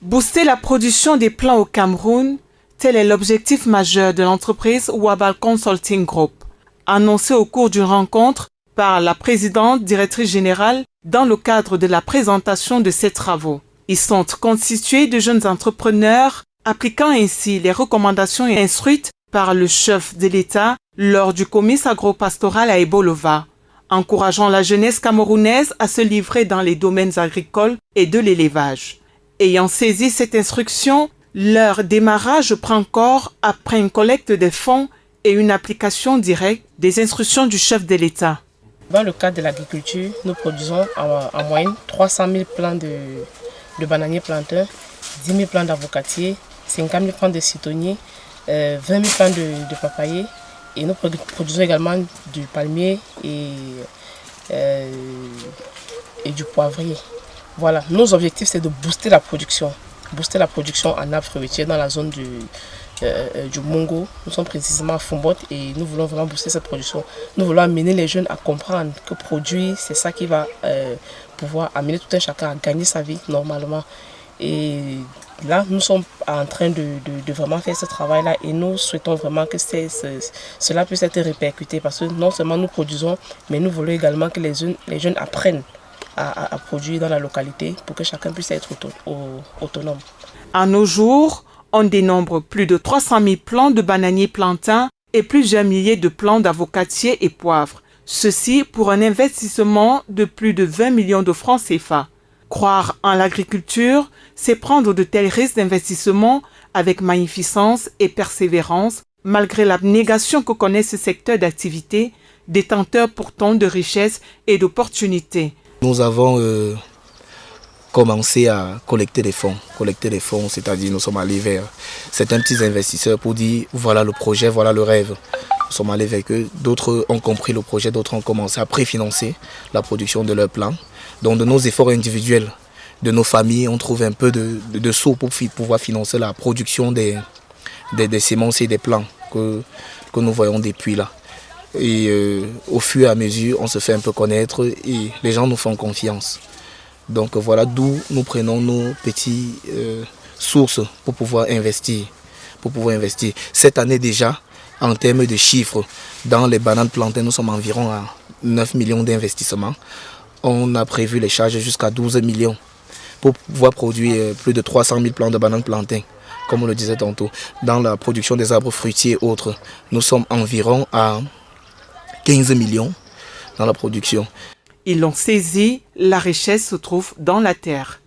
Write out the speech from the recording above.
Booster la production des plants au Cameroun, tel est l'objectif majeur de l'entreprise Wabal Consulting Group, annoncé au cours d'une rencontre par la présidente directrice générale dans le cadre de la présentation de ces travaux. Ils sont constitués de jeunes entrepreneurs appliquant ainsi les recommandations instruites par le chef de l'État lors du comice agropastoral à Ebolova, encourageant la jeunesse camerounaise à se livrer dans les domaines agricoles et de l'élevage. Ayant saisi cette instruction, leur démarrage prend corps après une collecte des fonds et une application directe des instructions du chef de l'État. Dans le cadre de l'agriculture, nous produisons en moyenne 300 000 plants de bananiers plantains, 10 000 plants d'avocatiers, 50 000 plants de citronniers, 20 000 plants de papayers. Et nous produisons également du palmier et du poivrier. Voilà, nos objectifs, c'est de booster la production en arbres fruitiers dans la zone du Mongo. Nous sommes précisément à Fombot et nous voulons vraiment booster cette production. Nous voulons amener les jeunes à comprendre que produire, c'est ça qui va pouvoir amener tout un chacun à gagner sa vie normalement. Et là, nous sommes en train de vraiment faire ce travail-là et nous souhaitons vraiment que cela puisse être répercuté parce que non seulement nous produisons, mais nous voulons également que les jeunes apprennent à produire dans la localité pour que chacun puisse être autonome. À nos jours, on dénombre plus de 300 000 plants de bananiers plantains et plusieurs milliers de plants d'avocatiers et poivres. Ceci pour un investissement de plus de 20 millions de francs CFA. Croire en l'agriculture, c'est prendre de tels risques d'investissement avec magnificence et persévérance, malgré l'abnégation que connaît ce secteur d'activité, détenteur pourtant de richesses et d'opportunités. Nous avons commencé à collecter des fonds, c'est-à-dire nous sommes allés vers certains petits investisseurs pour dire voilà le projet, voilà le rêve. Nous sommes allés vers eux, d'autres ont compris le projet, d'autres ont commencé à préfinancer la production de leurs plants. Donc de nos efforts individuels, de nos familles, on trouve un peu de sous pour pouvoir financer la production des semences et des plants que nous voyons depuis là. Et au fur et à mesure, on se fait un peu connaître et les gens nous font confiance. Donc voilà d'où nous prenons nos petites sources pour pouvoir investir. Cette année déjà, en termes de chiffres, dans les bananes plantains, nous sommes environ à 9 millions d'investissements. On a prévu les charges jusqu'à 12 millions pour pouvoir produire plus de 300 000 plants de bananes plantains. Comme on le disait tantôt, dans la production des arbres fruitiers et autres, nous sommes environ à 15 millions dans la production. Ils l'ont saisi, la richesse se trouve dans la terre.